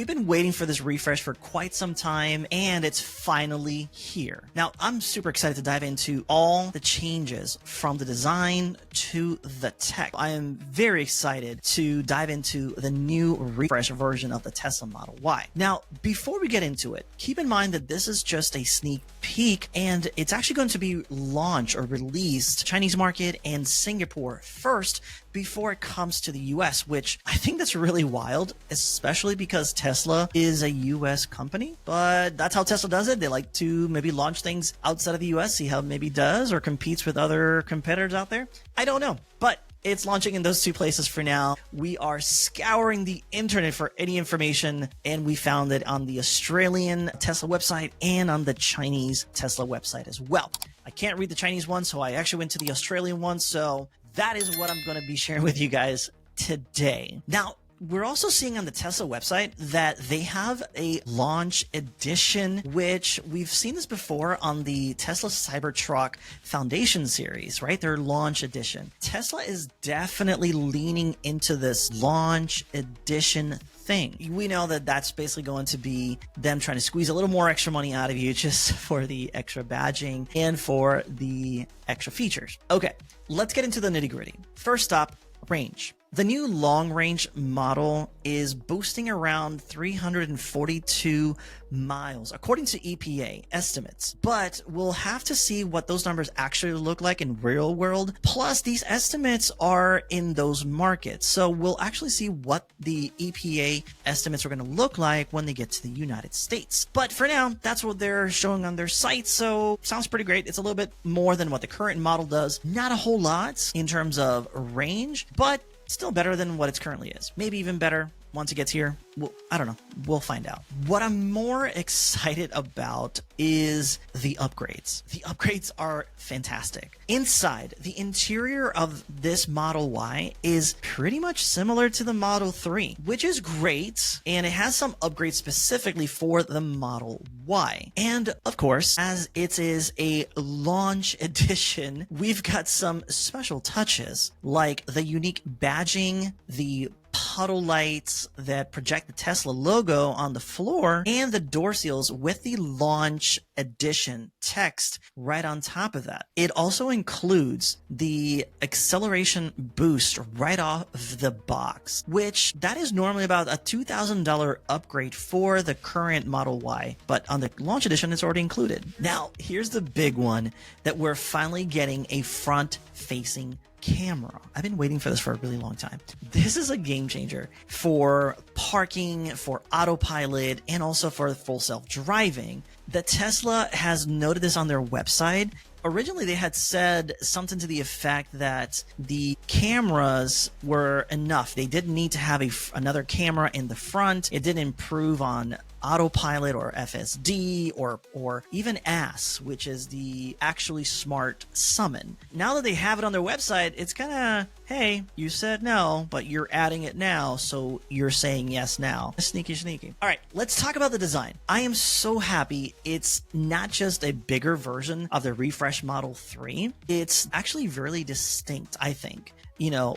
We've been waiting for this refresh for quite some time, and it's finally here. Now, I'm super excited to dive into all the changes from the design to the tech. I am very excited to dive into the new refresh version of the Tesla Model Y. Now, before we get into it, keep in mind that this is just a sneak peek, and it's actually going to be launched or released Chinese market and Singapore first before it comes to the US, which I think that's really wild, especially because Tesla is a US company, but that's how Tesla does it. They like to maybe launch things outside of the US, see how it maybe does or competes with other competitors out there. I don't know, but it's launching in those two places for now. We are scouring the internet for any information, and we found it on the Australian Tesla website and on the Chinese Tesla website as well. I can't read the Chinese one, so I actually went to the Australian one. So that is what I'm going to be sharing with you guys today. Now, we're also seeing on the Tesla website that they have a launch edition, which we've seen this before on the Tesla Cybertruck Foundation series, right? Their launch edition. Tesla is definitely leaning into this launch edition thing. We know that that's basically going to be them trying to squeeze a little more extra money out of you just for the extra badging and for the extra features. Okay, let's get into the nitty-gritty. First up, range. The new long-range model is boasting around 342 miles, according to EPA estimates. But we'll have to see what those numbers actually look like in real world. Plus, these estimates are in those markets. So we'll actually see what the EPA estimates are going to look like when they get to the United States. But for now, that's what they're showing on their site. So sounds pretty great. It's a little bit more than what the current model does. Not a whole lot in terms of range, but still better than what it currently is. Maybe even better once it gets here. Well, I don't know. We'll find out. What I'm more excited about is the upgrades. The upgrades are fantastic. Inside, the interior of this Model Y is pretty much similar to the Model 3, which is great. And it has some upgrades specifically for the Model Y. And of course, as it is a launch edition, we've got some special touches like the unique badging, the puddle lights that project the Tesla logo on the floor, and the door seals with the launch edition text right on top of that. It also includes the acceleration boost right off the box, which that is normally about a $2,000 upgrade for the current Model Y, but on the launch edition, it's already included. Now, here's the big one, that we're finally getting a front-facing camera. I've been waiting for this for a really long time. This is a game changer for parking, for autopilot, and also for full self-driving. The Tesla has noted this on their website. Originally, they had said something to the effect that the cameras were enough. They didn't need to have another camera in the front. It didn't improve on autopilot or FSD or even AS, which is the actually smart summon. Now that they have it on their website, it's kind of, hey, you said no, but you're adding it now, so you're saying yes now. Sneaky, sneaky. All right, let's talk about the design. I am so happy it's not just a bigger version of the refresh Model 3. It's actually really distinct, I think.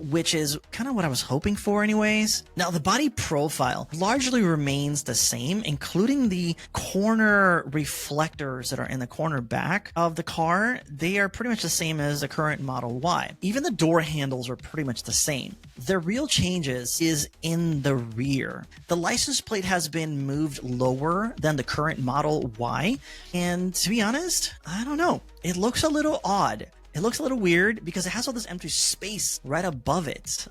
Which is kind of what I was hoping for anyways. Now, the body profile largely remains the same, including the corner reflectors that are in the corner back of the car. They are pretty much the same as the current Model Y. Even the door handles are pretty much the same. The real changes is in the rear. The license plate has been moved lower than the current Model Y. And to be honest, I don't know. It looks a little odd. It looks a little weird because it has all this empty space right above it.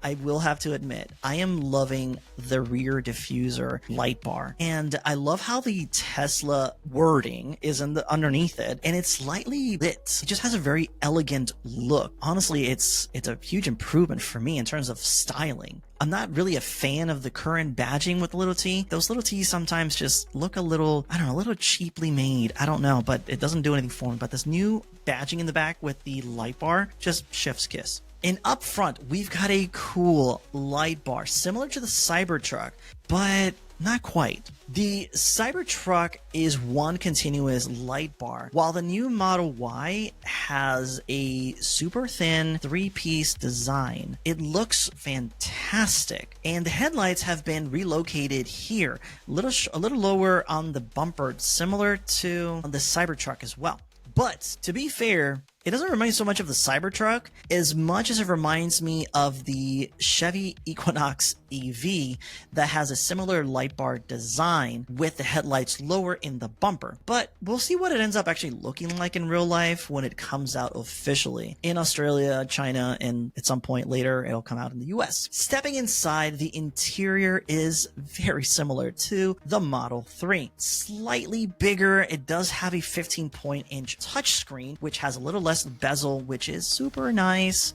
I will have to admit, I am loving the rear diffuser light bar. And I love how the Tesla wording is underneath it, and it's slightly lit. It just has a very elegant look. Honestly, it's a huge improvement for me in terms of styling. I'm not really a fan of the current badging with the little T. Those little T's sometimes just look a little, I don't know, a little cheaply made. I don't know, but it doesn't do anything for me. But this new badging in the back with the light bar, just chef's kiss. And up front, we've got a cool light bar, similar to the Cybertruck, but Not quite. The Cybertruck is one continuous light bar, while the new Model Y has a super thin 3-piece design. It looks fantastic, and the headlights have been relocated here, a little lower on the bumper, similar to the Cybertruck as well. But to be fair, it doesn't remind me so much of the Cybertruck as much as it reminds me of the Chevy Equinox EV that has a similar light bar design with the headlights lower in the bumper. But we'll see what it ends up actually looking like in real life when it comes out officially in Australia, China, and at some point later it'll come out in the US. Stepping inside, the interior is very similar to the Model 3. Slightly bigger, it does have a 15-inch touchscreen, which has a little less bezel, which is super nice.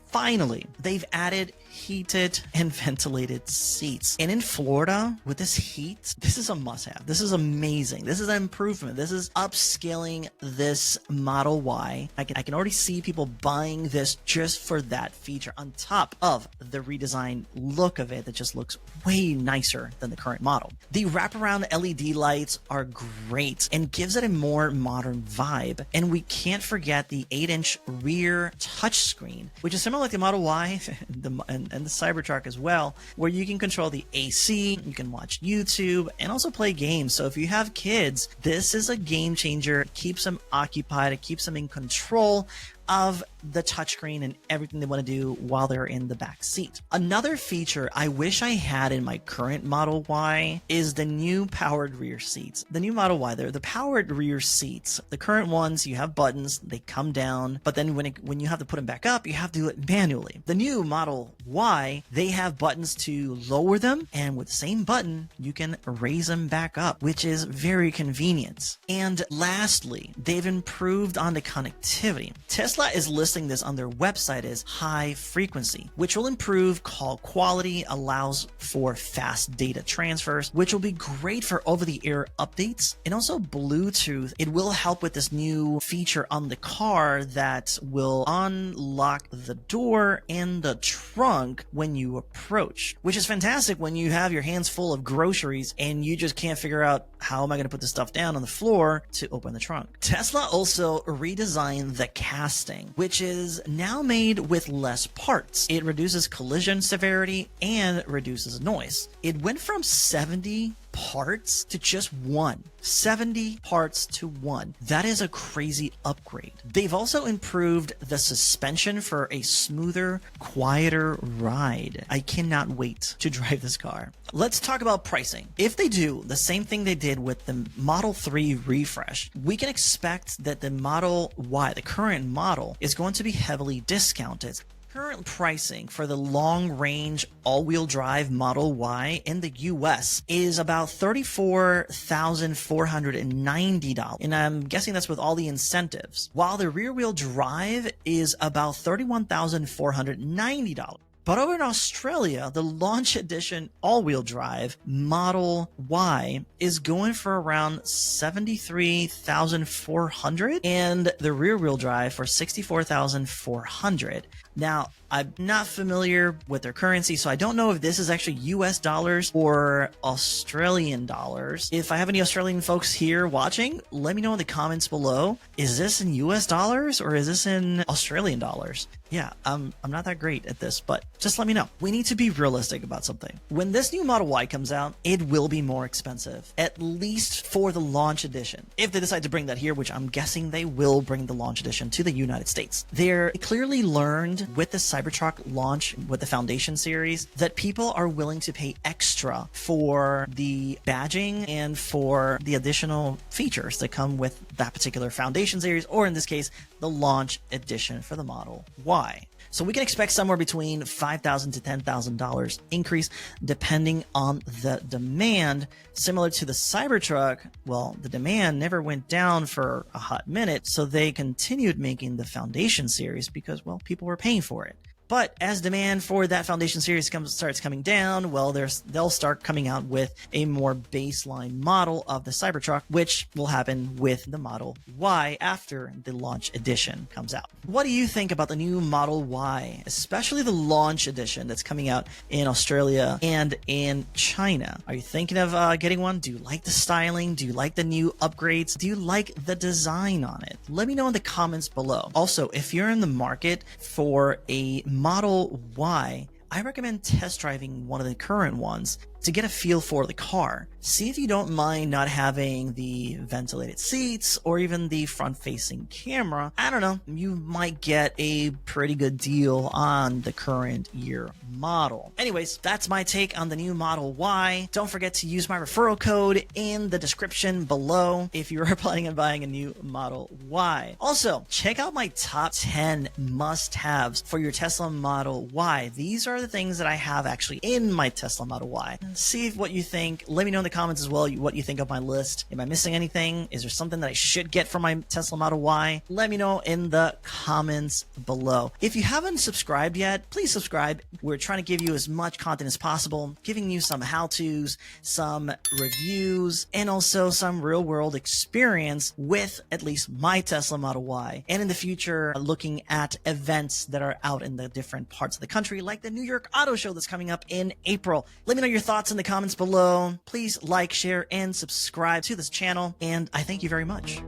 Finally, they've added heated and ventilated seats. And in Florida, with this heat, this is a must-have. This is amazing. This is an improvement. This is upscaling this Model Y. I can already see people buying this just for that feature on top of the redesigned look of it that just looks way nicer than the current model. The wraparound LED lights are great and gives it a more modern vibe. And we can't forget the 8-inch rear touchscreen, which is similar like the Model Y and the Cybertruck as well, where you can control the AC, you can watch YouTube, and also play games. So if you have kids, this is a game changer. It keeps them occupied, it keeps them in control of the touchscreen and everything they want to do while they're in the back seat. Another feature I wish I had in my current Model Y is the new powered rear seats. The new Model Y, they're the powered rear seats. The current ones, you have buttons, they come down, but then when you have to put them back up, you have to do it manually. The new Model Y, they have buttons to lower them, and with the same button, you can raise them back up, which is very convenient. And lastly, they've improved on the connectivity. Tesla is listing this on their website as high frequency, which will improve call quality, allows for fast data transfers, which will be great for over-the-air updates, and also Bluetooth. It will help with this new feature on the car that will unlock the door and the trunk when you approach, which is fantastic when you have your hands full of groceries and you just can't figure out how am I going to put this stuff down on the floor to open the trunk. Tesla also redesigned the casting, which is now made with less parts. It reduces collision severity and reduces noise. It went from 70 parts to just one. 70 parts to one. That is a crazy upgrade. They've also improved the suspension for a smoother, quieter ride. I cannot wait to drive this car. Let's talk about pricing. If they do the same thing they did with the Model 3 refresh, we can expect that the Model Y, the current model, is going to be heavily discounted. Current pricing for the long-range all-wheel drive Model Y in the US is about $34,490, and I'm guessing that's with all the incentives, while the rear-wheel drive is about $31,490. But over in Australia, the launch edition all-wheel drive Model Y is going for around $73,400 and the rear-wheel drive for $64,400. Now, I'm not familiar with their currency, so I don't know if this is actually US dollars or Australian dollars. If I have any Australian folks here watching, let me know in the comments below. Is this in US dollars or is this in Australian dollars? Yeah, I'm not that great at this, but just let me know. We need to be realistic about something. When this new Model Y comes out, it will be more expensive, at least for the launch edition. If they decide to bring that here, which I'm guessing they will bring the launch edition to the United States. They're clearly learned with the Cybertruck launch with the Foundation series that people are willing to pay extra for the badging and for the additional features that come with that particular Foundation series, or in this case, the launch edition for the Model Y. So we can expect somewhere between $5,000 to $10,000 increase depending on the demand. Similar to the Cybertruck, well, the demand never went down for a hot minute, so they continued making the Foundation series because, well, people were paying for it. But as demand for that Foundation series starts coming down, well, they'll start coming out with a more baseline model of the Cybertruck, which will happen with the Model Y after the launch edition comes out. What do you think about the new Model Y, especially the launch edition that's coming out in Australia and in China? Are you thinking of getting one? Do you like the styling? Do you like the new upgrades? Do you like the design on it? Let me know in the comments below. Also, if you're in the market for a Model Y, I recommend test driving one of the current ones to get a feel for the car. See if you don't mind not having the ventilated seats or even the front-facing camera. I don't know, you might get a pretty good deal on the current year model. Anyways, that's my take on the new Model Y. Don't forget to use my referral code in the description below if you're planning on buying a new Model Y. Also, check out my top 10 must-haves for your Tesla Model Y. These are the things that I have actually in my Tesla Model Y. See what you think. Let me know in the comments as well what you think of my list. Am I missing anything? Is there something that I should get from my Tesla Model Y? Let me know in the comments below. If you haven't subscribed yet, please subscribe. We're trying to give you as much content as possible, giving you some how-tos, some reviews, and also some real-world experience with at least my Tesla Model Y. And in the future, looking at events that are out in the different parts of the country, like the New York Auto Show that's coming up in April. Let me know your thoughts in the comments below. Please like, share, and subscribe to this channel, and I thank you very much.